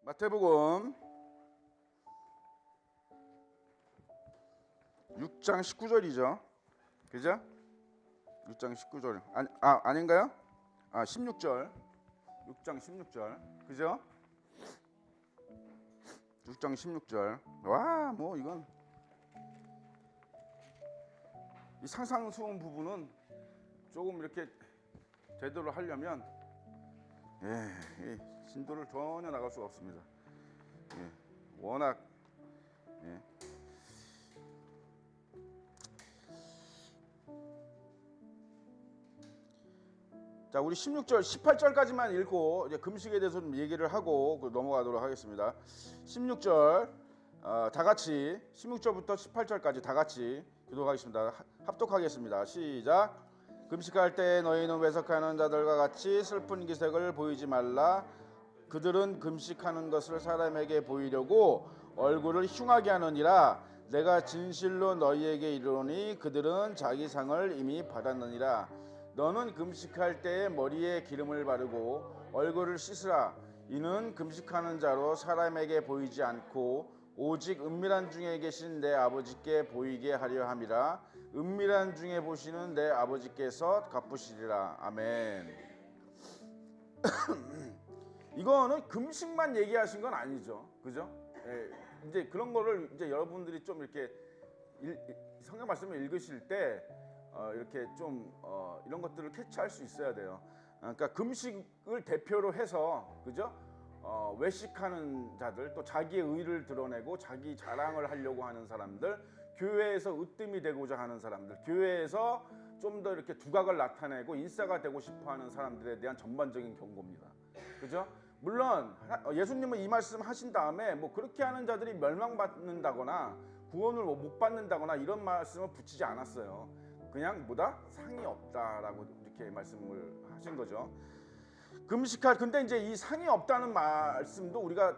마태복음 6장 19절이죠. 그죠? 6장 19절. 아닌가요? 16절. 6장 16절. 그죠? 6장 16절. 와, 뭐 이건 이 상상스러운 부분은 조금 이렇게 제대로 하려면 진도를 전혀 나갈 수가 없습니다. 워낙 자, 우리 16절, 18절까지만 읽고 이제 금식에 대해서 좀 얘기를 하고 넘어가도록 하겠습니다. 16절 다 같이 16절부터 18절까지 다 같이 기도하겠습니다. 합독하겠습니다. 시작. 금식할 때 너희는 외석하는 자들과 같이 슬픈 기색을 보이지 말라. 그들은 금식하는 것을 사람에게 보이려고 얼굴을 흉하게 하느니라. 내가 진실로 너희에게 이르노니 그들은 자기 상을 이미 받았느니라. 너는 금식할 때 머리에 기름을 바르고 얼굴을 씻으라. 이는 금식하는 자로 사람에게 보이지 않고 오직 은밀한 중에 계신 내 아버지께 보이게 하려 함이라. 은밀한 중에 보시는 내 아버지께서 갚으시리라. 아멘. 이거는 금식만 얘기하신 건 아니죠, 그죠? 이제 그런 거를 이제 여러분들이 좀 이렇게 성경 말씀을 읽으실 때 이렇게 좀 이런 것들을 캐치할 수 있어야 돼요. 그러니까 금식을 대표로 해서, 그죠? 외식하는 자들, 또 자기의 의를 드러내고 자기 자랑을 하려고 하는 사람들, 교회에서 으뜸이 되고자 하는 사람들, 교회에서 좀 더 이렇게 두각을 나타내고 인싸가 되고 싶어하는 사람들에 대한 전반적인 경고입니다. 그죠? 물론 예수님은 이 말씀 하신 다음에 뭐 그렇게 하는 자들이 멸망받는다거나 구원을 못 받는다거나 이런 말씀을 붙이지 않았어요. 그냥 뭐다? 상이 없다라고 이렇게 말씀을 하신 거죠. 근데 이제 이 상이 없다는 말씀도 우리가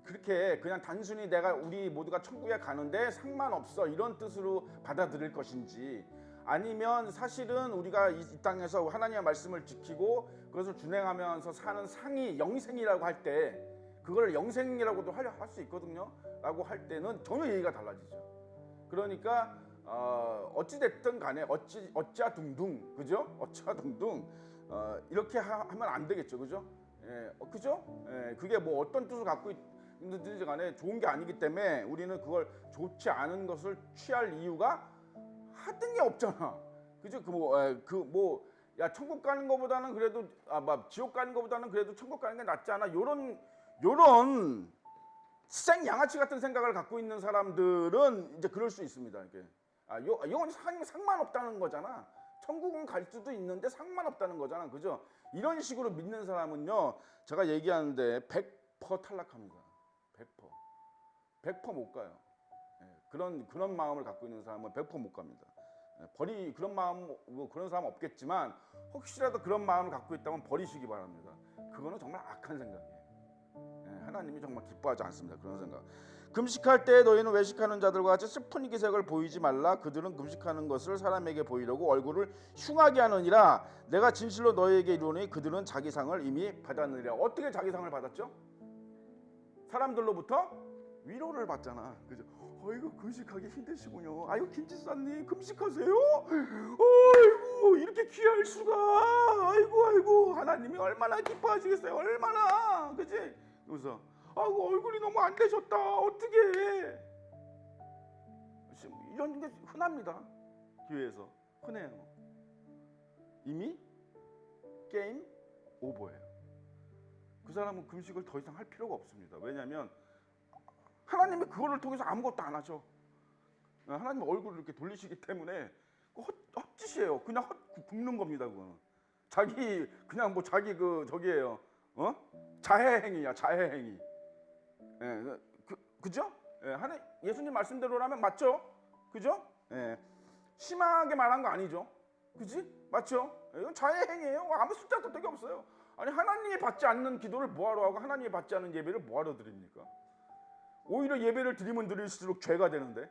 그렇게 그냥 단순히 우리 모두가 천국에 가는데 상만 없어 이런 뜻으로 받아들일 것인지, 아니면 사실은 우리가 이 땅에서 하나님의 말씀을 지키고 그것을 준행하면서 사는 상이 영생이라고 할 때 그걸 영생이라고도 할 수 있거든요. 라고 할 때는 전혀 얘기가 달라지죠. 그러니까 어찌 됐든 간에 어찌야 둥둥, 그죠? 어찌야 둥둥 이렇게 하면 안 되겠죠, 그죠? 그죠? 그게 뭐 어떤 뜻을 갖고 있는지 간에 좋은 게 아니기 때문에 우리는 그걸 좋지 않은 것을 취할 이유가 하던 게 없잖아, 그죠? 야, 천국 가는 것보다는 그래도 지옥 가는 것보다는 그래도 천국 가는 게 낫지 않아? 요런 생양아치 같은 생각을 갖고 있는 사람들은 이제 그럴 수 있습니다. 이렇게 이건 상만 없다는 거잖아. 천국은 갈 수도 있는데 상만 없다는 거잖아, 그죠? 이런 식으로 믿는 사람은요, 제가 얘기하는데 100% 탈락합니다. 100% 못 가요. 그런 마음을 갖고 있는 사람은 100% 못 갑니다. 그런 마음, 그런 사람 없겠지만 혹시라도 그런 마음을 갖고 있다면 버리시기 바랍니다. 그거는 정말 악한 생각이에요. 하나님이 정말 기뻐하지 않습니다. 그런 생각. 금식할 때 너희는 외식하는 자들과 같이 슬픈 기색을 보이지 말라. 그들은 금식하는 것을 사람에게 보이려고 얼굴을 흉하게 하느니라. 내가 진실로 너희에게 이르노니 그들은 자기 상을 이미 받았느니라. 어떻게 자기 상을 받았죠? 사람들로부터 위로를 받잖아, 그죠? 어이구, 금식하기 힘드시군요. 아이고, 김지사님 금식하세요? 어이구, 이렇게 귀할 수가. 아이고, 하나님이 얼마나 기뻐하시겠어요? 얼마나, 그지? 그래서 아이고, 얼굴이 너무 안 되셨다. 어떻게 해? 이런 게 흔합니다. 교회에서 흔해요. 이미 게임 오버예요. 그 사람은 금식을 더 이상 할 필요가 없습니다. 왜냐하면 하나님이 그거를 통해서 아무것도 안 하죠. 하나님 얼굴을 이렇게 돌리시기 때문에 헛짓이에요. 그냥 굽는 겁니다. 그거는 자기 저기예요. 자해행위야, 자해행위. 그죠? 예수님 말씀대로라면 맞죠? 그죠? 심하게 말한 거 아니죠? 그지? 맞죠? 이건 자해행위예요. 아무 숫자도 되게 없어요. 아니, 하나님이 받지 않는 기도를 뭐하러 하고 하나님이 받지 않는 예배를 뭐하러 드립니까? 오히려 예배를 드리면 드릴수록 죄가 되는데,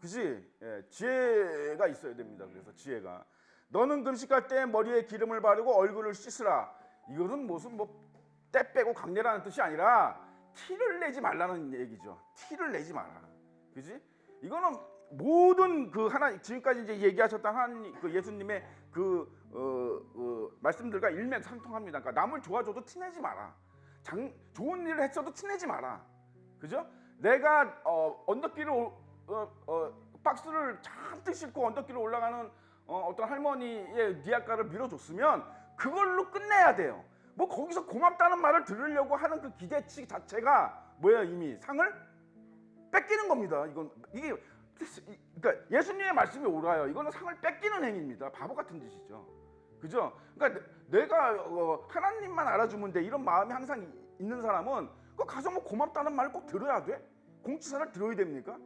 그지? 지혜가 있어야 됩니다. 그래서 지혜가, 너는 금식할 때 머리에 기름을 바르고 얼굴을 씻으라. 이거는 무슨 때 빼고 강내라는 뜻이 아니라 티를 내지 말라는 얘기죠. 티를 내지 마라. 그지? 이거는 모든 그 하나님 지금까지 이제 얘기하셨던 하나님 그 예수님의 말씀들과 일맥상통합니다. 그러니까 남을 도와줘도 티내지 마라. 좋은 일을 했어도 티내지 마라. 그죠? 내가 언덕길을 박스를 잔뜩 싣고 언덕길을 올라가는 어떤 할머니의 니아까를 밀어줬으면 그걸로 끝내야 돼요. 뭐 거기서 고맙다는 말을 들으려고 하는 그 기대치 자체가 뭐야, 이미 상을 뺏기는 겁니다. 이게 그러니까 예수님의 말씀이 옳아요. 이거는 상을 뺏기는 행위입니다. 바보 같은 짓이죠. 그죠? 그러니까 내가 하나님만 알아주면 돼, 이런 마음이 항상 있는 사람은 그 가서 뭐 고맙다는 말을 꼭 들어야 돼? 공치사를 들어야 됩니까?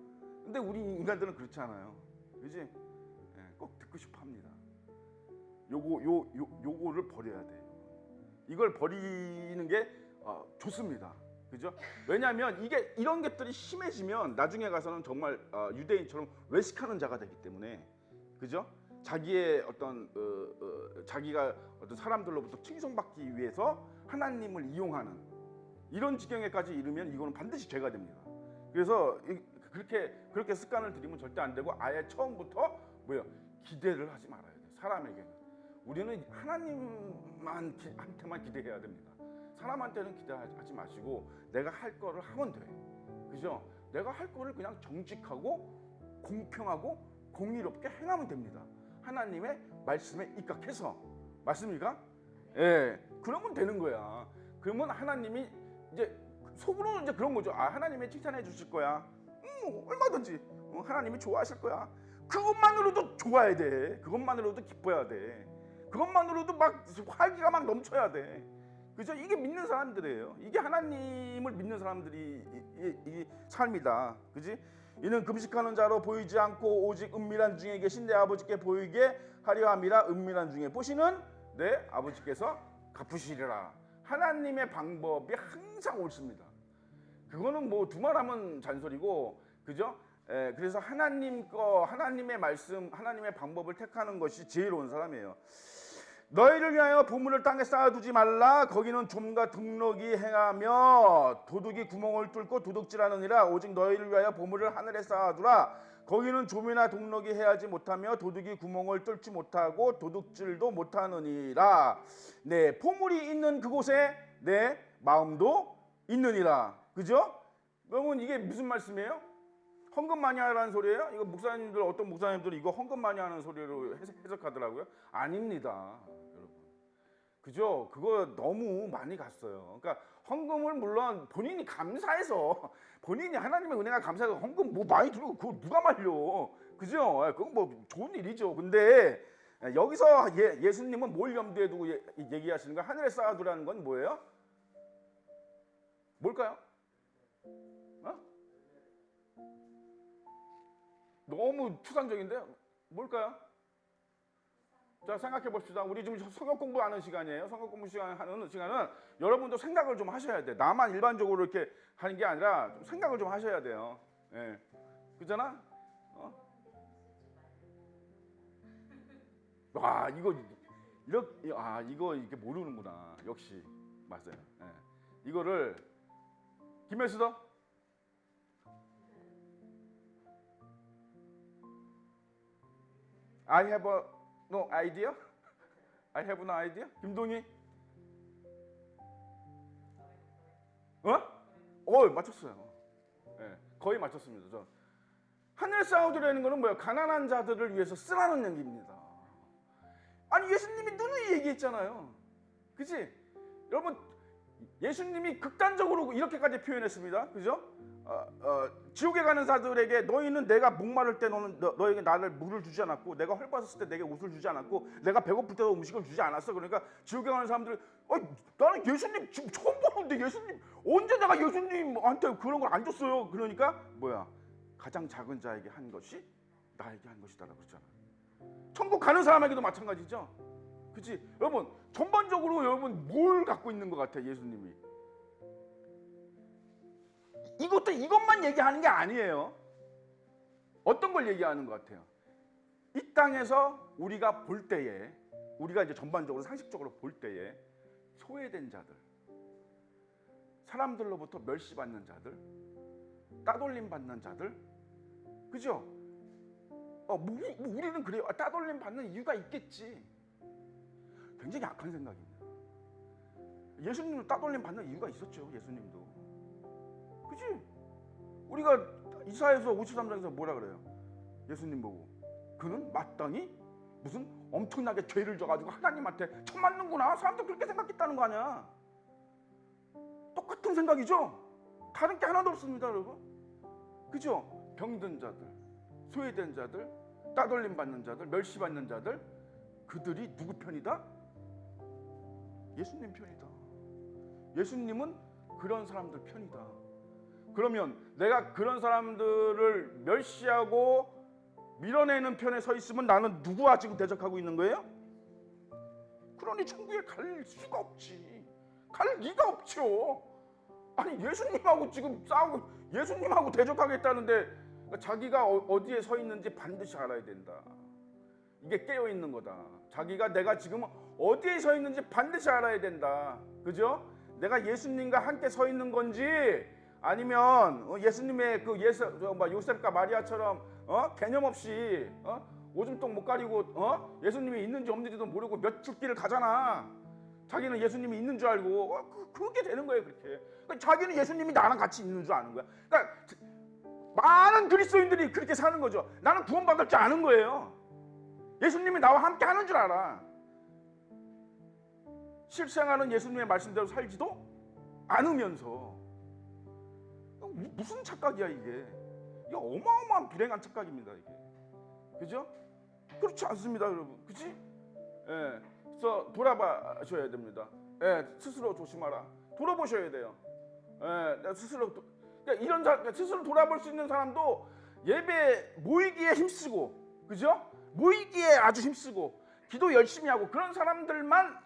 근데 우리 인간들은 그렇지 않아요. 그지? 네, 꼭 듣고 싶어 합니다. 요거를 버려야 돼요. 이걸 버리는 게 좋습니다. 그죠? 왜냐하면 이런 것들이 심해지면 나중에 가서는 정말 유대인처럼 외식하는 자가 되기 때문에, 그죠? 자기의 자기가 어떤 사람들로부터 칭송받기 위해서 하나님을 이용하는 이런 지경에까지 이르면 이거는 반드시 죄가 됩니다. 그래서 그렇게 습관을 들이면 절대 안 되고, 아예 처음부터 기대를 하지 말아야 돼요. 사람에게는 우리는 하나님한테만 기대해야 됩니다. 사람한테는 기대하지 마시고 내가 할 거를 하면 돼. 그죠? 내가 할 거를 그냥 정직하고 공평하고 공의롭게 행하면 됩니다. 하나님의 말씀에 입각해서. 맞습니까? 예, 그러면 되는 거야. 그러면 하나님이 이제 속으로는 이제 그런 거죠. 하나님이 칭찬해 주실 거야. 얼마든지 하나님이 좋아하실 거야. 그것만으로도 좋아야 돼. 그것만으로도 기뻐야 돼. 그것만으로도 막 활기가 막 넘쳐야 돼. 그죠? 이게 믿는 사람들이에요. 이게 하나님을 믿는 사람들이 이 삶이다. 그지? 이는 금식하는 자로 보이지 않고 오직 은밀한 중에 계신 내 아버지께 보이게 하려 함이라. 은밀한 중에 보시는 내 아버지께서 갚으시리라. 하나님의 방법이 항상 옳습니다. 그거는 뭐 두말하면 잔소리고, 그죠? 그래서 하나님의 말씀, 하나님의 방법을 택하는 것이 지혜로운 사람이에요. 너희를 위하여 보물을 땅에 쌓아두지 말라. 거기는 좀과 등록이 행하며 도둑이 구멍을 뚫고 도둑질하느니라. 오직 너희를 위하여 보물을 하늘에 쌓아두라. 거기는 좀이나 등록이 해하지 못하며 도둑이 구멍을 뚫지 못하고 도둑질도 못하느니라. 네, 보물이 있는 그곳에 내 마음도 있느니라. 그죠? 여러분, 이게 무슨 말씀이에요? 헌금 많이 하라는 소리예요? 이거 어떤 목사님들이 이거 헌금 많이 하는 소리로 해석하더라고요. 아닙니다, 여러분. 그죠? 그거 너무 많이 갔어요. 그러니까 헌금을 물론 본인이 감사해서, 본인이 하나님의 은혜가 감사해서 헌금 뭐 많이 들고 그거 누가 말려? 그죠? 그건 뭐 좋은 일이죠. 근데 여기서 예수님은 뭘 염두에 두고 얘기하시는 거야? 하늘에 쌓아두라는 건 뭐예요? 뭘까요? 너무 추상적인데 뭘까요? 자, 생각해 봅시다. 우리 지금 성경 공부하는 시간이에요. 성경 공부 하는 시간은 여러분도 생각을 좀 하셔야 돼. 나만 일반적으로 이렇게 하는 게 아니라 좀 생각을 좀 하셔야 돼요. 예, 그잖아. 와, 이거 이렇게 모르는구나. 역시 맞아요. 예. 이거를 김혜수도 I have no idea? I have no idea? 김동희? 맞췄어요. 네, 거의 맞췄습니다. 저 하늘 쌓아두라는 거는 뭐예요? 가난한 자들을 위해서 쓰라는 얘기입니다. 아니, 예수님이 누누이 얘기했잖아요. 그치? 여러분, 예수님이 극단적으로 이렇게까지 표현했습니다. 그죠? 지옥에 가는 자들에게 너희는 내가 목마를 때 너에게 나를 물을 주지 않았고, 내가 헐벗었을 때 내게 옷을 주지 않았고, 내가 배고플 때도 음식을 주지 않았어. 그러니까 지옥에 가는 사람들이 나는 예수님 지금 처음 보는데 예수님 언제 내가 예수님한테 그런 걸 안 줬어요. 그러니까 가장 작은 자에게 한 것이 나에게 한 것이다라고 그랬잖아요. 천국 가는 사람에게도 마찬가지죠. 그치? 여러분, 전반적으로 여러분 뭘 갖고 있는 것 같아요, 예수님이? 이것만 얘기하는 게 아니에요. 어떤 걸 얘기하는 것 같아요? 이 땅에서 우리가 볼 때에, 우리가 이제 전반적으로 상식적으로 볼 때에 소외된 자들, 사람들로부터 멸시받는 자들, 따돌림 받는 자들, 그죠? 우리는 그래요. 따돌림 받는 이유가 있겠지. 굉장히 악한 생각입니다. 예수님도 따돌림 받는 이유가 있었죠. 예수님도. 그지? 우리가 이사야서 53장에서 뭐라 그래요? 예수님 보고 그는 마땅히 무슨 엄청나게 죄를 져가지고 하나님한테 처맞는구나. 사람들 그렇게 생각했다는 거 아니야. 똑같은 생각이죠. 다른 게 하나도 없습니다, 여러분. 그죠? 병든 자들, 소외된 자들, 따돌림 받는 자들, 멸시받는 자들, 그들이 누구 편이다? 예수님 편이다. 예수님은 그런 사람들 편이다. 그러면 내가 그런 사람들을 멸시하고 밀어내는 편에 서 있으면 나는 누구와 지금 대적하고 있는 거예요? 그러니 천국에 갈 수가 없지. 갈 리가 없죠. 아니 예수님하고 지금 싸우고 예수님하고 대적하겠다는데 자기가 어디에 서 있는지 반드시 알아야 된다. 이게 깨어 있는 거다. 자기가 내가 지금 어디에 서 있는지 반드시 알아야 된다. 그죠? 내가 예수님과 함께 서 있는 건지 아니면 예수님의 그 요셉과 마리아처럼 개념 없이 오줌통 못 가리고 예수님이 있는지 없는지도 모르고 며칠 길을 가잖아. 자기는 예수님이 있는 줄 알고 그렇게 되는 거예요. 그렇게. 그러니까 자기는 예수님이 나랑 같이 있는 줄 아는 거야. 그러니까 많은 그리스도인들이 그렇게 사는 거죠. 나는 구원받을 줄 아는 거예요. 예수님이 나와 함께 하는 줄 알아. 실생활은 예수님의 말씀대로 살지도 않으면서 무슨 착각이야 이게. 이게 어마어마한 불행한 착각입니다 이게. 그죠? 그렇지 않습니다 여러분. 그치? 예. 그래서 돌아봐셔야 됩니다. 예. 스스로 조심하라. 돌아보셔야 돼요. 예. 스스로 돌아볼 수 있는 사람도 예배 모이기에 힘쓰고, 그죠? 모이기에 아주 힘쓰고 기도 열심히 하고 그런 사람들만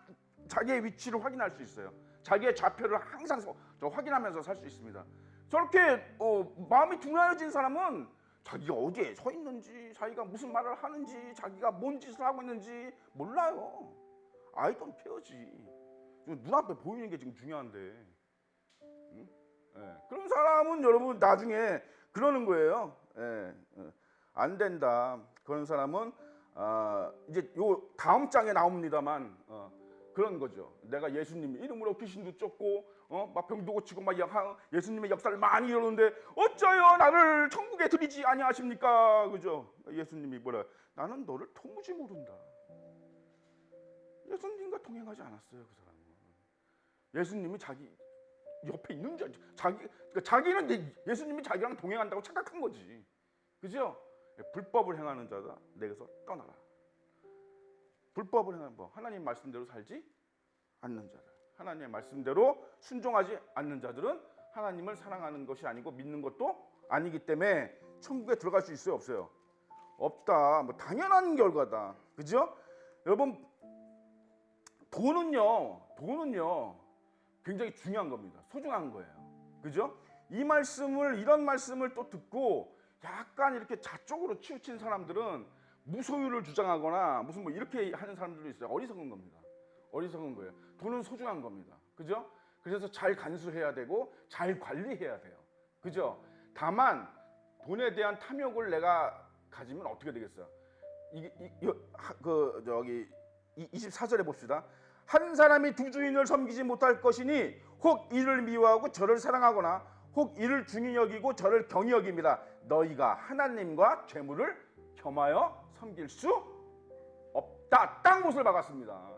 자기의 위치를 확인할 수 있어요. 자기의 좌표를 항상 확인하면서 살 수 있습니다. 저렇게 마음이 둔하여진 사람은 자기가 어디에 서 있는지, 자기가 무슨 말을 하는지, 자기가 뭔 짓을 하고 있는지 몰라요. I don't care지. 눈앞에 보이는 게 지금 중요한데. 응? 예. 그런 사람은 여러분 나중에 그러는 거예요. 예. 안 된다. 그런 사람은 이제 요 다음 장에 나옵니다만 그런 거죠. 내가 예수님 이름으로 귀신도 쫓고 막 병도 고치고 막 예수님의 역사를 많이 이루는데 어쩌여 나를 천국에 들이지 아니하십니까? 그죠? 예수님이 뭐라? 나는 너를 도무지 모른다. 예수님과 동행하지 않았어요, 그 사람은. 예수님이 자기 옆에 있는 줄 그러니까 자기는 예수님이 자기랑 동행한다고 착각한 거지. 그죠? 불법을 행하는 자다 내게서 떠나라. 불법을 행하는 하나님 말씀대로 살지 않는 자들, 하나님의 말씀대로 순종하지 않는 자들은 하나님을 사랑하는 것이 아니고 믿는 것도 아니기 때문에 천국에 들어갈 수 있어요, 없어요? 없다. 뭐 당연한 결과다. 그죠? 여러분 돈은요 굉장히 중요한 겁니다. 소중한 거예요. 그죠? 이런 말씀을 또 듣고 약간 이렇게 자쪽으로 치우친 사람들은 무소유를 주장하거나 무슨 뭐 이렇게 하는 사람들도 있어요. 어리석은 겁니다. 어리석은 거예요. 돈은 소중한 겁니다. 그죠? 그래서 잘 간수해야 되고 잘 관리해야 돼요. 그죠? 다만 돈에 대한 탐욕을 내가 가지면 어떻게 되겠어요? 24절에 봅시다. 한 사람이 두 주인을 섬기지 못할 것이니 혹 이를 미워하고 저를 사랑하거나 혹 이를 중히 여기고 저를 경히 여깁니다. 너희가 하나님과 재물을 겸하여 섬길 수 없다. 딱 못을 박았습니다.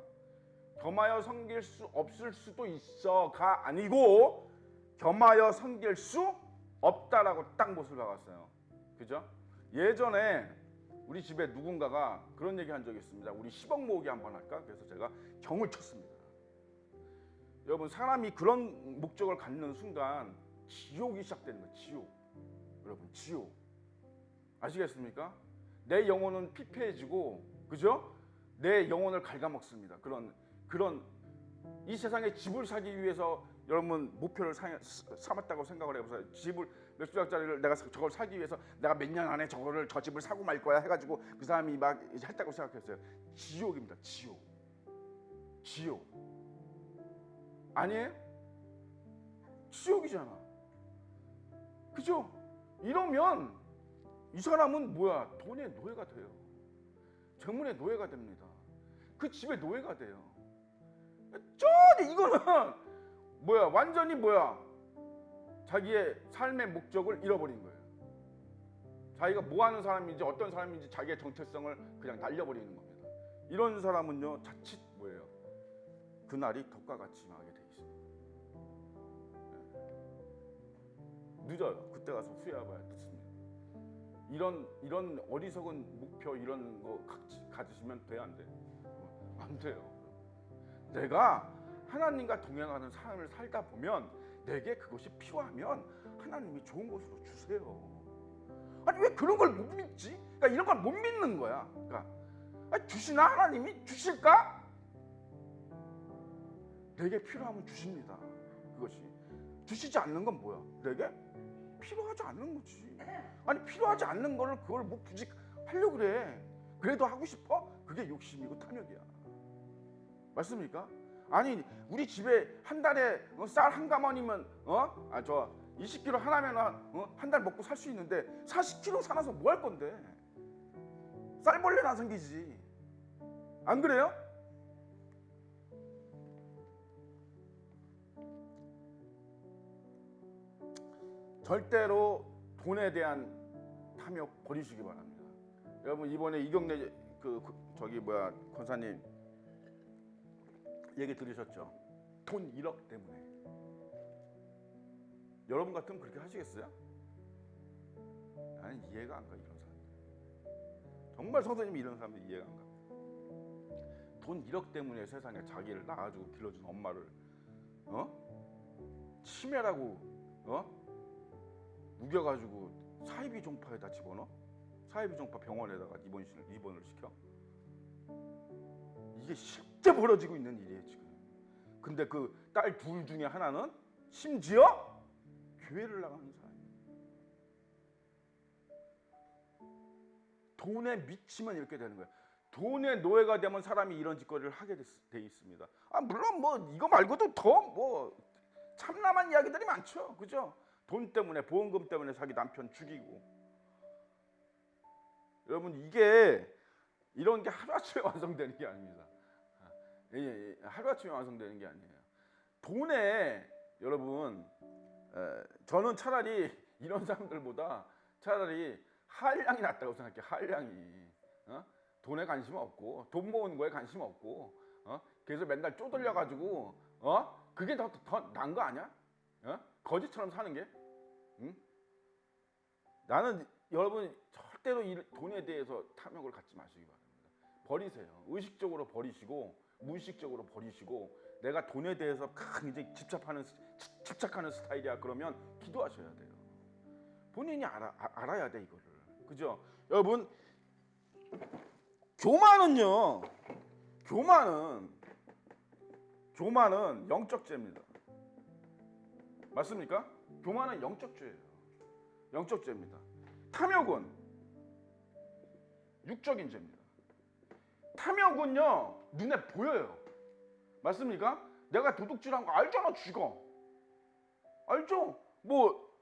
겸하여 섬길 수 없을 수도 있어가 아니고 겸하여 섬길 수 없다라고 딱 못을 박았어요. 그죠? 예전에 우리 집에 누군가가 그런 얘기 한 적이 있습니다. 우리 10억 모으기 한번 할까? 그래서 제가 경을 쳤습니다. 여러분 사람이 그런 목적을 갖는 순간 지옥이 시작되는 거예요. 지옥. 여러분 지옥. 아시겠습니까? 내 영혼은 피폐해지고, 그죠? 내 영혼을 갉아먹습니다. 그런 이 세상에 집을 사기 위해서 여러분 목표를 삼았다고 생각을 해보세요. 집을 몇 주짜리를 내가 저걸 사기 위해서 내가 몇 년 안에 저 집을 사고 말 거야 해가지고 그 사람이 막 했다고 생각했어요. 지옥입니다. 지옥. 아니에요? 지옥이잖아. 그죠? 이러면 이 사람은 뭐야? 돈의 노예가 돼요. 재물의 노예가 됩니다. 그 집의 노예가 돼요. 전혀 이거는 뭐야? 완전히 뭐야? 자기의 삶의 목적을 잃어버린 거예요. 자기가 뭐 하는 사람인지 어떤 사람인지 자기의 정체성을 그냥 날려버리는 겁니다. 이런 사람은요, 자칫 뭐예요? 그날이 덕과 같이 망하게 돼 있습니다. 늦어요. 그때 가서 후회해봐야 늦습니다. 이런 어리석은 목표 이런 거 가지시면 돼요, 안 돼요? 안 돼요. 내가 하나님과 동행하는 삶을 살다 보면 내게 그것이 필요하면 하나님이 좋은 것으로 주세요. 아니 왜 그런 걸 못 믿지? 그러니까 이런 걸 못 믿는 거야. 그러니까 아니, 주시나 하나님이 주실까? 내게 필요하면 주십니다. 그것이 주시지 않는 건 뭐야? 내게 필요하지 않는 거지. 아니 필요하지 않는 거를 그걸 뭐 굳이 하려고 그래. 그래도 하고 싶어? 그게 욕심이고 탐욕이야. 맞습니까? 아니 우리 집에 한 달에 쌀 한 가마니면 저 20kg 하나면 한 달 먹고 살 수 있는데 40kg 사놔서 뭐 할 건데? 쌀벌레나 생기지. 안 그래요? 절대로 돈에 대한 탐욕 버리시기 바랍니다. 여러분 이번에 이경래 권사님 얘기 들으셨죠? 돈 1억 때문에. 여러분 같으면 그렇게 하시겠어요? 나는 이해가 안 가. 이런 사람들 정말 성도님이 이런 사람들 이해가 안 가. 돈 1억 때문에 세상에 자기를 낳아주고 길러준 엄마를 치매라고 우겨가지고 사이비 종파에다 집어넣어? 사이비 종파 병원에다가 입원을 시켜? 이게 실제 벌어지고 있는 일이에요 지금. 근데 그 딸 둘 중에 하나는 심지어 교회를 나가는 사람이에요. 돈에 미치면 이렇게 되는 거예요. 돈의 노예가 되면 사람이 이런 짓거리를 하게 돼 있습니다. 물론 뭐 이거 말고도 더 뭐 참남한 이야기들이 많죠. 그죠? 돈 때문에 보험금 때문에 자기 남편 죽이고. 여러분 이게 이런 게 하루아침에 완성되는 게 아닙니다. 하루아침에 완성되는 게 아니에요. 돈에 여러분 저는 차라리 이런 사람들보다 차라리 한량이 낫다고 생각해요. 한량이 돈에 관심 없고 돈 모으는 거에 관심 없고 그래서 맨날 쪼들려가지고 그게 더 나은 거 아니야? 거지처럼 사는 게? 응? 나는 여러분 절대로 이 돈에 대해서 탐욕을 갖지 마시기 바랍니다. 버리세요. 의식적으로 버리시고 무의식적으로 버리시고 내가 돈에 대해서 굉장히 집착하는 스타일이야 그러면 기도하셔야 돼요. 본인이 알아야 돼 이거를. 그죠? 여러분 교만은 영적죄입니다. 맞습니까? 교만은 영적죄예요. 영적죄입니다. 탐욕은 육적인 죄입니다. 탐욕은요 눈에 보여요. 맞습니까? 내가 도둑질한 거 알잖아. 쥐가 알죠? 뭐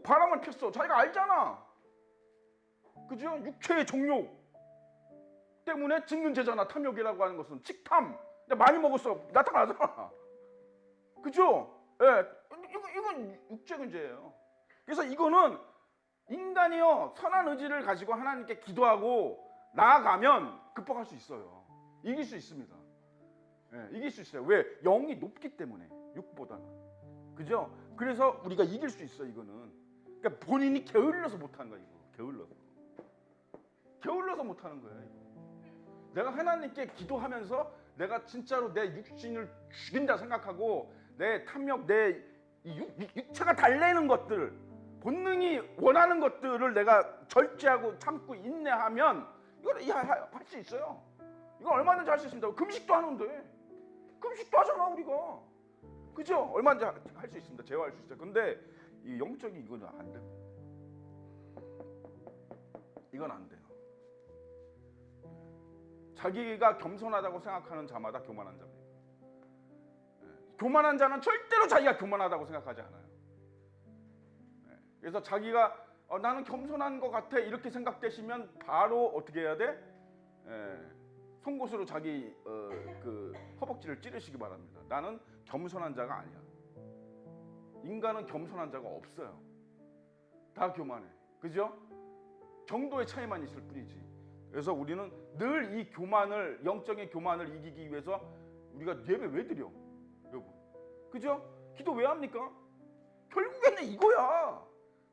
바람을 폈어. 자기가 알잖아. 그죠? 육체의 정욕 때문에 짓는 죄잖아. 탐욕이라고 하는 것은 직탐. 내가 많이 먹었어. 나타나잖아. 그죠? 이건 육적인 죄예요. 그래서 이거는 인간이요 선한 의지를 가지고 하나님께 기도하고 나아가면 극복할 수 있어요. 이길 수 있습니다. 이길 수 있어요. 왜? 영이 높기 때문에 육보다는. 그죠? 그래서 우리가 이길 수 있어. 이거는 그러니까 본인이 게을러서 못하는 거야. 이거 게을러서 못하는 거예요. 이거. 내가 하나님께 기도하면서 내가 진짜로 내 육신을 죽인다 생각하고 내 탐욕, 내 육체가 달래는 것들, 본능이 원하는 것들을 내가 절제하고 참고 인내하면 이걸 할 수 있어요. 이거 얼마든지 할 수 있습니다. 금식도 하는데 금식도 하잖아 우리가. 그죠? 얼마든지 할 수 있습니다. 제어할 수 있어요. 근데 이 영적인 이거는 안 돼요. 이건 안 돼요. 자기가 겸손하다고 생각하는 자마다 교만한 자입니다. 교만한 자는 절대로 자기가 교만하다고 생각하지 않아요. 그래서 자기가 나는 겸손한 것 같아 이렇게 생각되시면 바로 어떻게 해야 돼? 송곳으로 자기 그 허벅지를 찌르시기 바랍니다. 나는 겸손한 자가 아니야. 인간은 겸손한 자가 없어요. 다 교만해. 그죠? 정도의 차이만 있을 뿐이지. 그래서 우리는 늘 이 교만을, 영적인 교만을 이기기 위해서 우리가 예배 왜 드려? 여러분. 그죠? 기도 왜 합니까? 결국에는 이거야.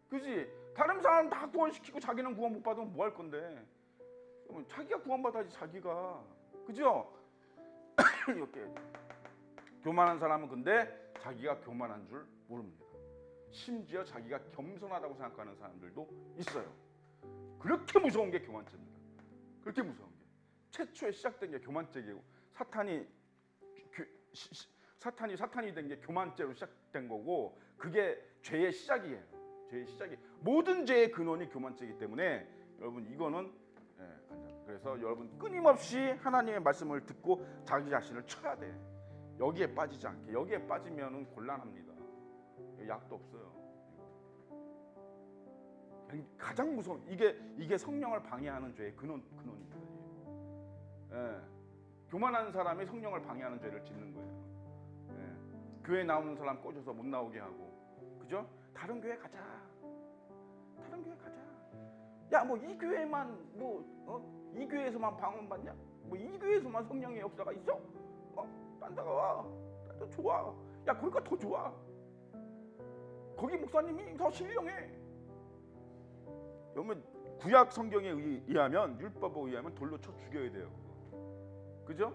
그지? 다른 사람 다 구원시키고 자기는 구원 못 받으면 뭐 할 건데? 자기가 구원받아야지 자기가. 그죠? 이렇게 교만한 사람은 근데 자기가 교만한 줄 모릅니다. 심지어 자기가 겸손하다고 생각하는 사람들도 있어요. 그렇게 무서운 게 교만죄입니다. 그렇게 무서운 게. 최초에 시작된 게 교만죄이고 사탄이 된 게 교만죄로 시작된 거고 그게 죄의 시작이에요. 죄의 시작이. 모든 죄의 근원이 교만죄이기 때문에 여러분 이거는 그래서 여러분 끊임없이 하나님의 말씀을 듣고 자기 자신을 쳐야 돼. 여기에 빠지지 않게. 여기에 빠지면은 곤란합니다. 약도 없어요. 가장 무서운 이게 성령을 방해하는 죄의 근원입니다. 교만한 사람이 성령을 방해하는 죄를 짓는 거예요. 교회 나오는 사람 꼬셔서 못 나오게 하고, 그죠? 다른 교회 가자. 다른 교회 가자. 야, 뭐 이 교회만 이 교회에서만 방언 받냐? 뭐 이 교회에서만 성령의 역사가 있어? 딴 데가 와. 딴 데 좋아. 야, 거기가 더 좋아. 거기 목사님이 더 신령해. 여러분 구약 성경에 의하면 율법에 의하면 돌로 쳐 죽여야 돼요. 그죠?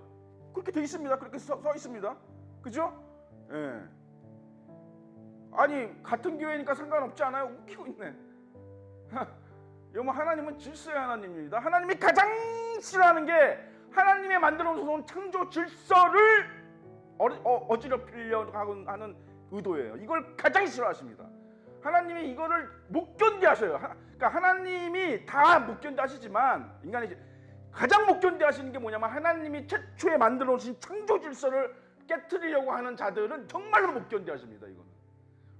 그렇게 돼 있습니다. 그렇게 써 있습니다. 그죠? 예. 아니 같은 교회니까 상관없지 않아요? 웃기고 있네. 여러분 하나님은 질서의 하나님입니다. 하나님이 가장 싫어하는 게 하나님의 만들어 놓은 창조 질서를 어지럽히려고 하는 의도예요. 이걸 가장 싫어하십니다. 하나님이 이거를 못 견디하셔요. 그러니까 하나님이 다 못 견디하시지만 인간이 가장 못 견디하시는 게 뭐냐면 하나님이 최초에 만들어 놓으신 창조 질서를 깨트리려고 하는 자들은 정말로 못 견디하십니다. 이거는.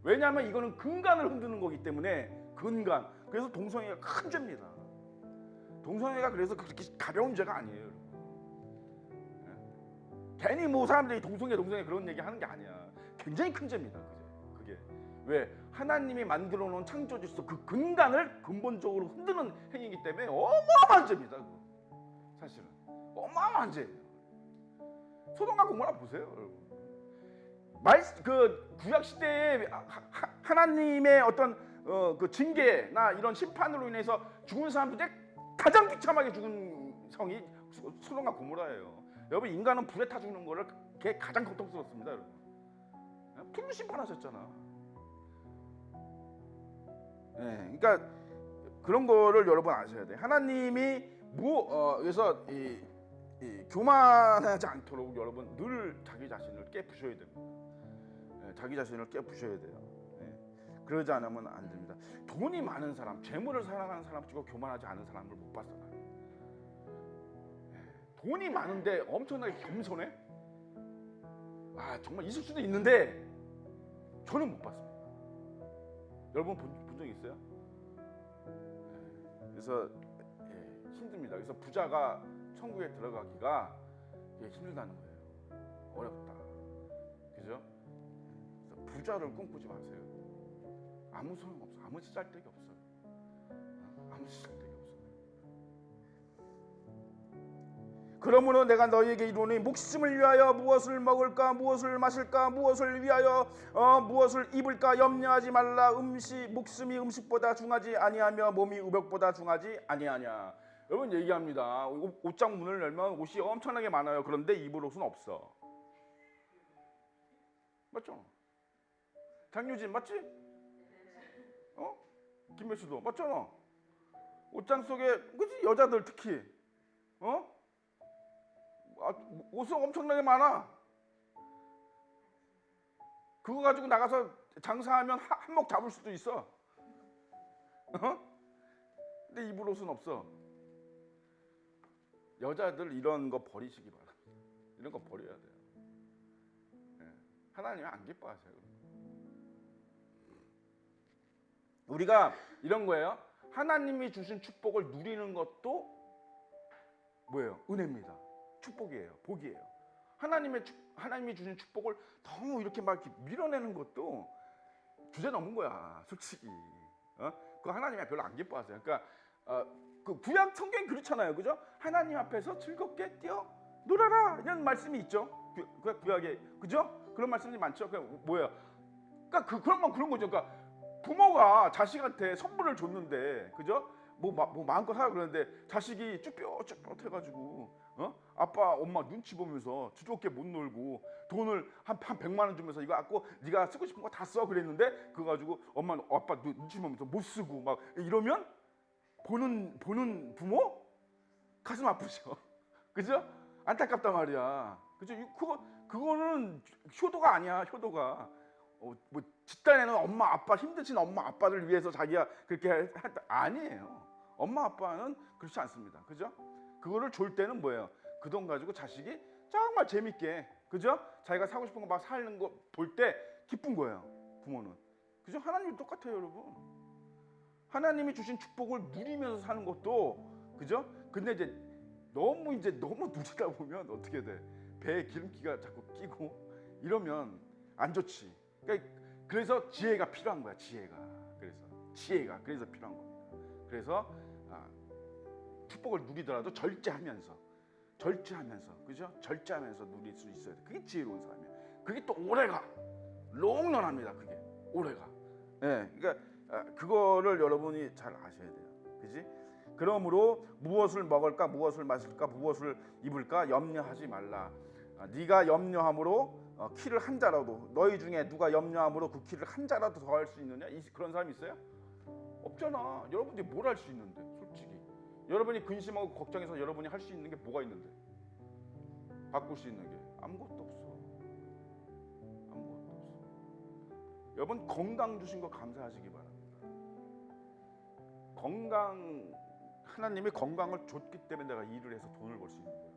왜냐하면 이거는 근간을 흔드는 거기 때문에 근간. 그래서 동성애가 큰 죄입니다. 동성애가 그래서 그렇게 가벼운 죄가 아니에요. 괜히 뭐 사람들이 동성애 그런 얘기 하는 게 아니야. 굉장히 큰 죄입니다. 그게. 왜? 하나님이 만들어 놓은 창조 질서 그 근간을 근본적으로 흔드는 행위이기 때문에 어마어마한 죄입니다. 사실은. 어마어마한 죄예요. 소돔과 고모라 보세요, 여러분. 그 구약 시대에 하나님의 어떤 그 징계나 이런 심판으로 인해서 죽은 사람들 중에 가장 비참하게 죽은 성이 소돔과 고모라예요. 여러분 인간은 불에 타 죽는 거를 그게 가장 고통스럽습니다, 여러분. 불로 심판하셨잖아. 네, 그러니까 그런 거를 여러분 아셔야 돼. 하나님이 그래서 교만하지 않도록 여러분 늘 자기 자신을 깨부셔야 됩니다. 자기 자신을 깨부셔야 돼요. 그러지 않으면 안 됩니다. 돈이 많은 사람, 재물을 사랑하는 사람 치고 교만하지 않은 사람을 못 봤어요. 돈이 많은데 엄청나게 겸손해? 정말 있을 수도 있는데 저는 못 봤습니다. 여러분 본 적 있어요? 그래서 힘듭니다. 그래서 부자가 천국에 들어가기가 힘들다는 거예요. 어렵다. 그죠? 그래서 부자를 꿈꾸지 마세요. 아무 소용없어. 아무 쓰잘데기 없어요. 아무 쓰잘데기 없어요. 그러므로 내가 너희에게 이르노니 목숨을 위하여 무엇을 먹을까 무엇을 마실까 무엇을 위하여 무엇을 입을까 염려하지 말라. 목숨이 음식보다 중하지 아니하며 몸이 의복보다 중하지 아니하냐. 여러분 얘기합니다. 옷장 문을 열면 옷이 엄청나게 많아요. 그런데 입을 옷은 없어. 맞죠? 장유진 맞지? 김혜수도 맞잖아. 옷장 속에 그치? 여자들 특히 옷은 엄청나게 많아. 그거 가지고 나가서 장사하면 한몫 잡을 수도 있어. 근데 입을 옷은 없어. 여자들 이런 거 버리시기 바랍니다. 이런 거 버려야 돼요. 하나님은 안 기뻐하세요. 우리가 이런 거예요. 하나님이 주신 축복을 누리는 것도 뭐예요? 은혜입니다. 축복이에요. 복이에요. 하나님이 주신 축복을 너무 이렇게 막 이렇게 밀어내는 것도 주제 넘은 거야, 솔직히. 그 하나님이 별로 안 기뻐하세요. 그러니까 그 구약 성경이 그렇잖아요, 그죠? 하나님 앞에서 즐겁게 뛰어 놀아라 이런 말씀이 있죠. 구약에, 그죠? 그런 말씀이 많죠. 그 뭐예요? 그러니까 그런 건 그런 거죠. 그러니까 부모가 자식한테 선물을 줬는데, 그죠? 뭐 마음껏 하라 그러는데 자식이 쭈뼛쭈뼛해가지고 아빠 엄마 눈치 보면서 즐겁게 못 놀고 돈을 한 100만 원 주면서 이거 갖고 네가 쓰고 싶은 거 다 써 그랬는데 그거 가지고 엄마는 아빠 눈치 보면서 못 쓰고 막 이러면 보는 부모 가슴 아프죠. 그죠? 안타깝단 말이야. 그죠? 그거는 효도가 아니야. 효도가 뭐 집단에는 엄마 아빠 힘드신 엄마 아빠를 위해서 자기가 그렇게 아니에요. 엄마 아빠는 그렇지 않습니다. 그죠? 그거를 줄 때는 뭐예요? 그 돈 가지고 자식이 정말 재밌게, 그죠? 자기가 사고 싶은 거 막 사는 거 볼 때 기쁜 거예요. 부모는. 그죠? 하나님이 똑같아요, 여러분. 하나님이 주신 축복을 누리면서 사는 것도, 그죠? 근데 이제 너무 누리다 보면 어떻게 돼? 배에 기름기가 자꾸 끼고 이러면 안 좋지. 그래서 지혜가 필요한 거야. 지혜가 그래서 필요한 겁니다. 그래서 축복을 누리더라도 절제하면서, 그죠? 절제하면서 누릴 수 있어야 돼. 그게 지혜로운 사람이야. 그게 또 오래가, 롱런합니다. 그게 오래가. 네, 그러니까 그거를 여러분이 잘 아셔야 돼요. 그지? 그러므로 무엇을 먹을까, 무엇을 마실까, 무엇을 입을까 염려하지 말라. 네가 염려함으로 키를 한 자라도, 너희 중에 누가 염려함으로 그 키를 한 자라도 더 할 수 있느냐? 그런 사람이 있어요? 없잖아. 여러분들이 뭘 할 수 있는데, 솔직히. 여러분이 근심하고 걱정해서 여러분이 할 수 있는 게 뭐가 있는데? 바꿀 수 있는 게 아무것도 없어. 아무것도 없어. 여러분 건강 주신 거 감사하시기 바랍니다. 건강, 하나님이 건강을 줬기 때문에 내가 일을 해서 돈을 벌 수 있는 거예요.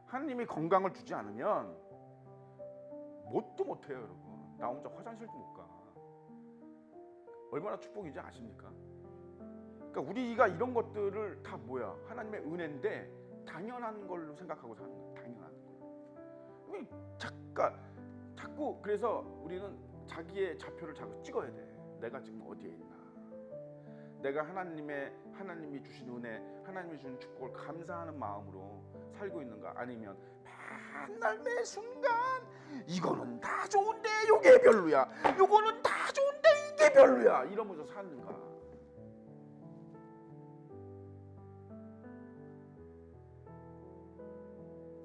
하나님이 건강을 주지 않으면 뭣도 못해요, 여러분. 나 혼자 화장실도 못 가. 얼마나 축복인지 아십니까? 그러니까 우리가 이런 것들을 다 뭐야? 하나님의 은혜인데 당연한 걸로 생각하고 사는 거예요. 당연한 걸로. 자꾸 그래서 우리는 자기의 좌표를 자꾸 찍어야 돼. 내가 지금 어디에 있나? 내가 하나님이 주신 은혜, 하나님이 주신 축복을 감사하는 마음으로 살고 있는가? 아니면 맨날 매 순간 이거는 다 좋은데 이게 별로야. 이거는 다 좋은데 이게 별로야. 이러면서 사는가?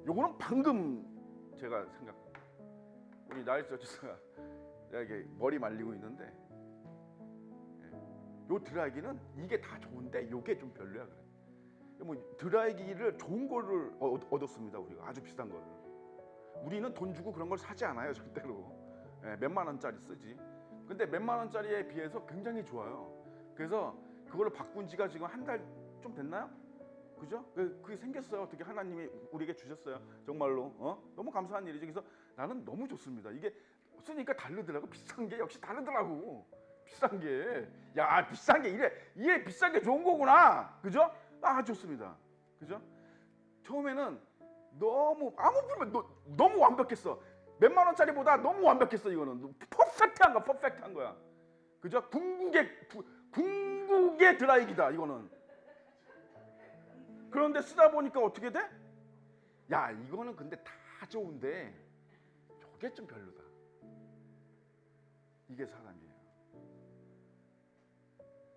요거는 방금 제가 생각합니다. 우리 나일스 저지사가 내가 이게 머리 말리고 있는데, 요 드라이기는 이게 다 좋은데 요게 좀 별로야 그래. 뭐 드라이기를 좋은 거를 얻었습니다. 우리가 아주 비싼 거를. 우리는 돈 주고 그런 걸 사지 않아요, 절대로. 몇만 원짜리 쓰지. 근데 몇만 원짜리에 비해서 굉장히 좋아요. 그래서 그걸로 바꾼 지가 지금 한 달 좀 됐나요? 그죠? 그게 생겼어요. 어떻게 하나님이 우리에게 주셨어요. 정말로 너무 감사한 일이죠. 그래서 나는 너무 좋습니다. 이게 쓰니까 다르더라고. 비싼 게 역시 다르더라고. 비싼 게, 야, 비싼 게 이래 비싼 게 좋은 거구나. 그죠? 아, 좋습니다. 그죠? 처음에는 너무 너무 완벽했어. 몇만 원짜리보다 너무 완벽했어. 이거는 퍼펙트한 거야. 그죠? 궁극의 드라이기다. 이거는. 그런데 쓰다 보니까 어떻게 돼? 야, 이거는 근데 다 좋은데 저게 좀 별로다. 이게 사람이에요.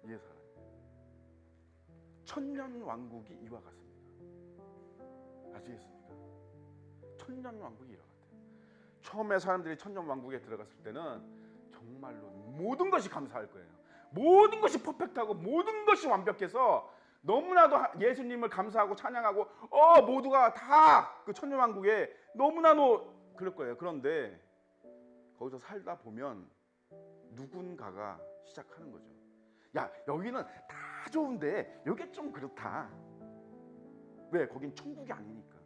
이게 사람이에요. 천년 왕국이 이와 같습니다. 아시겠습니까? 천년 왕국이 이와 같아요. 처음에 사람들이 천년 왕국에 들어갔을 때는 정말로 모든 것이 감사할 거예요. 모든 것이 퍼펙트하고 모든 것이 완벽해서 너무나도 예수님을 감사하고 찬양하고 모두가 다 그 천년왕국에 너무나도 그럴 거예요. 그런데 거기서 살다 보면 누군가가 시작하는 거죠. 야, 여기는 다 좋은데 여기 좀 그렇다. 왜? 거긴 천국이 아니니까.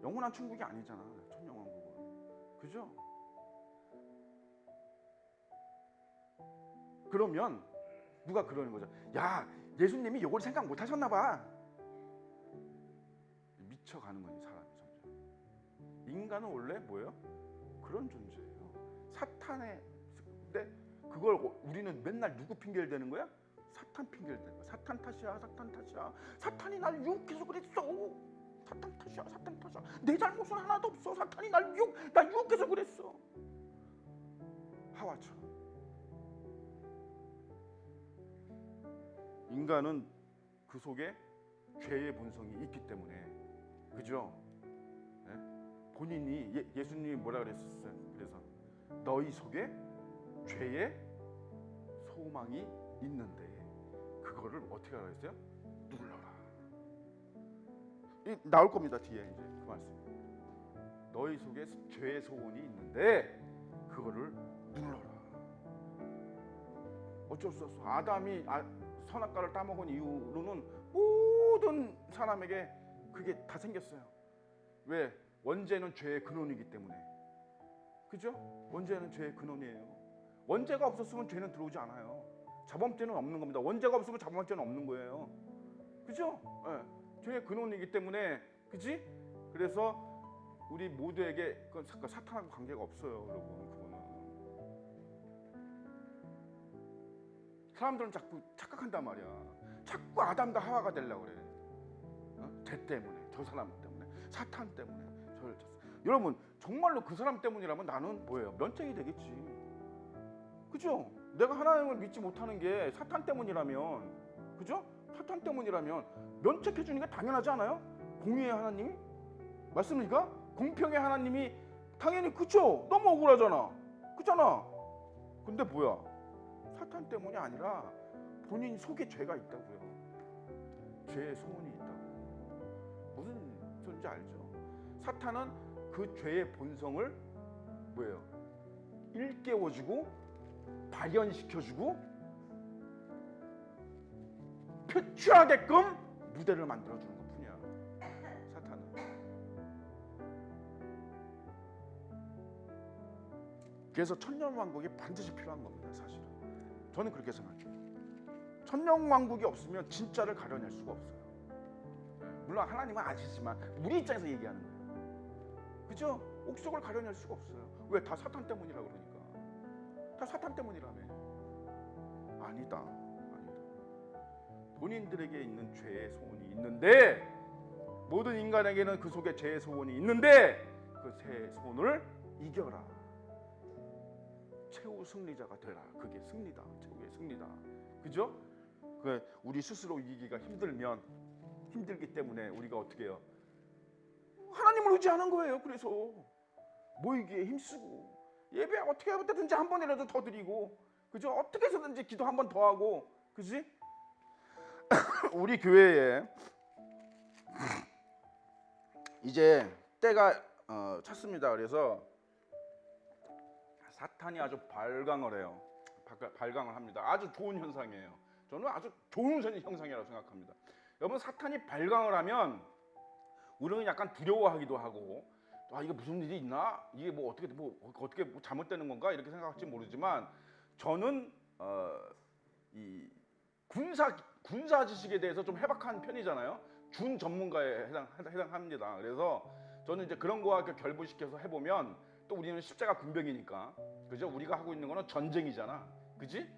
영원한 천국이 아니잖아, 천년왕국은. 그죠? 그러면 누가 그러는 거죠? 야, 예수님이 이걸 생각 못 하셨나 봐. 미쳐가는 거예요, 사람이 점점. 인간은 원래 뭐예요? 그런 존재예요. 사탄의, 근데 그걸 우리는 맨날 누구 핑계를 대는 거야? 사탄 핑계를 대는 거야. 사탄 탓이야, 사탄 탓이야. 사탄이 날 유혹해서 그랬어. 사탄 탓이야, 사탄 탓이야. 내 잘못은 하나도 없어. 사탄이 날 유혹해서 그랬어. 하와처럼. 인간은 그 속에 죄의 본성이 있기 때문에, 그죠? 네? 본인이 예수님이 뭐라 그랬었어요? 그래서 너희 속에 죄의 소망이 있는데 그거를 어떻게 하라 했어요? 눌러라. 나올 겁니다, 뒤에 이제 그 말씀. 너희 속에 죄의 소원이 있는데 그거를 눌러라. 어쩔 수 없어. 아담이 선악과를 따먹은 이후로는 모든 사람에게 그게 다 생겼어요. 왜? 원죄는 죄의 근원이기 때문에. 그죠? 원죄는 죄의 근원이에요. 원죄가 없었으면 죄는 들어오지 않아요. 자범죄는 없는 겁니다. 원죄가 없으면 자범죄는 없는 거예요. 그죠? 네. 죄의 근원이기 때문에, 그지? 그래서 우리 모두에게 그건 사탄하고 관계가 없어요, 여러분. 그거는. 사람들은 자꾸 착각한단 말이야. 자꾸 아담과 하와가 되려고 그래. 쟤 때문에, 저 사람 때문에, 사탄 때문에, 여러분 정말로 그 사람 때문이라면 나는 뭐예요? 면책이 되겠지. 그죠? 내가 하나님을 믿지 못하는 게 사탄 때문이라면, 그죠? 사탄 때문이라면 면책해 주는 게 당연하지 않아요? 공의의 하나님이? 맞습니까? 공평의 하나님이 당연히, 그죠? 너무 억울하잖아. 그잖아. 근데 뭐야? 사탄 때문이 아니라 본인 속에 죄가 있다고요. 죄의 소원이 있다고. 무슨 소리인지 알죠? 사탄은 그 죄의 본성을 뭐예요? 일깨워주고 발현시켜주고 표출하게끔 무대를 만들어주는 것뿐이야, 사탄은. 그래서 천년왕국이 반드시 필요한 겁니다, 사실은. 저는 그렇게 생각해요. 천년왕국이 없으면 진짜를 가려낼 수가 없어요. 물론 하나님은 아시지만 우리 입장에서 얘기하는 거예요. 그죠? 옥석을 가려낼 수가 없어요. 왜? 다 사탄 때문이라 그러니까. 다 사탄 때문이라며. 아니다. 본인들에게 있는 죄의 소원이 있는데, 모든 인간에게는 그 속에 죄의 소원이 있는데 그 죄의 소원을 이겨라. 최후 승리자가 되라. 그게 승리다. 최후의 승리다. 그죠? 우리 스스로 이기기가 힘들기 때문에 우리가 어떻게 해요? 하나님을 의지하는 거예요. 그래서 모이기에 힘쓰고 예배 어떻게 해서든지 한 번이라도 더 드리고, 그죠? 어떻게 해서든지 기도 한 번 더 하고, 그지? 우리 교회에 이제 때가 찼습니다. 그래서 사탄이 아주 발광을 해요. 발광을 합니다. 아주 좋은 현상이에요. 저는 아주 좋은 현상이라고 생각합니다. 여러분, 사탄이 발광을 하면 우리는 약간 두려워하기도 하고, 이게 무슨 일이 있나? 이게 어떻게 잘못되는 건가? 이렇게 생각할지 모르지만, 저는 이 군사 지식에 대해서 좀 해박한 편이잖아요. 준 전문가에 해당합니다. 그래서 저는 이제 그런 거와 결부시켜서 해보면, 또 우리는 십자가 군병이니까, 그죠? 우리가 하고 있는 거는 전쟁이잖아, 그지?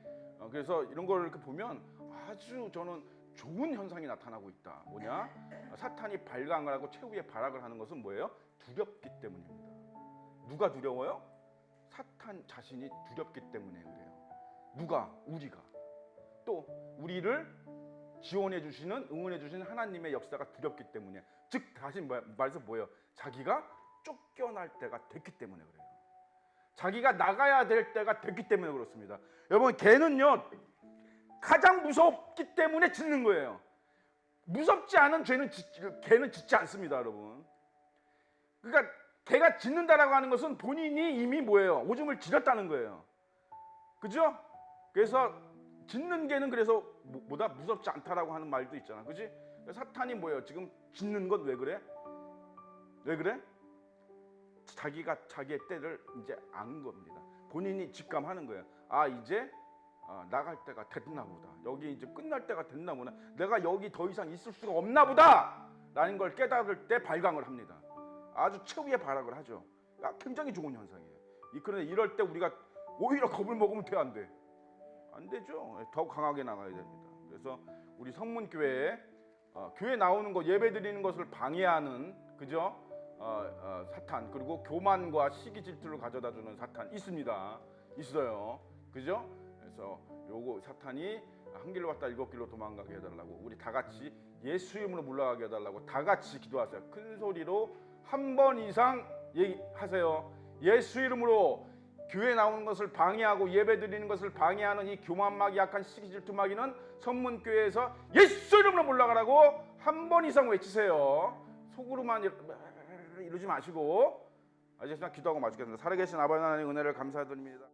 그래서 이런 걸 이렇게 보면 아주 저는 좋은 현상이 나타나고 있다. 뭐냐? 사탄이 발광을 하고 최후의 발악을 하는 것은 뭐예요? 두렵기 때문입니다. 누가 두려워요? 사탄 자신이 두렵기 때문에 그래요. 누가? 우리가. 또 우리를 지원해 주시는, 응원해 주시는 하나님의 역사가 두렵기 때문에. 즉 다시 말해서 뭐예요? 자기가 쫓겨날 때가 됐기 때문에 그래요. 자기가 나가야 될 때가 됐기 때문에 그렇습니다. 여러분, 개는요 가장 무섭기 때문에 짖는 거예요. 무섭지 않은 개는 짖지 않습니다, 여러분. 그러니까 개가 짖는다라고 하는 것은 본인이 이미 뭐예요? 오줌을 지렸다는 거예요. 그죠? 그래서 짖는 개는 그래서 보다 무섭지 않다라고 하는 말도 있잖아, 그지? 사탄이 뭐예요? 지금 짖는 건 왜 그래? 왜 그래? 자기가 자기의 때를 이제 안 겁니다. 본인이 직감하는 거예요. 아, 이제 나갈 때가 됐나 보다. 여기 이제 끝날 때가 됐나 보다. 내가 여기 더 이상 있을 수가 없나 보다 라는 걸 깨달을 때 발광을 합니다. 아주 최후의 발악을 하죠. 굉장히 좋은 현상이에요. 그런데 이럴 때 우리가 오히려 겁을 먹으면 돼, 안 돼? 안 되죠. 더욱 강하게 나가야 됩니다. 그래서 우리 성문교회에 교회 나오는 거, 예배 드리는 것을 방해하는, 그죠? 사탄, 그리고 교만과 시기 질투를 가져다 주는 사탄 있습니다. 있어요. 그죠? 그래서 요거 사탄이 한 길로 왔다 일곱 길로 도망가게 해달라고, 우리 다 같이 예수 이름으로 물러가게 해달라고 다 같이 기도하세요. 큰 소리로 한 번 이상 얘기하세요. 예수 이름으로 교회 나오는 것을 방해하고 예배 드리는 것을 방해하는 이 교만마귀, 약한 시기 질투 마귀는 선문교회에서 예수 이름으로 물러가라고 한 번 이상 외치세요. 속으로만 이러지 마시고. 아시겠습니까? 기도하고 마치겠습니다. 살아계신 아버지 하나님 은혜를 감사드립니다.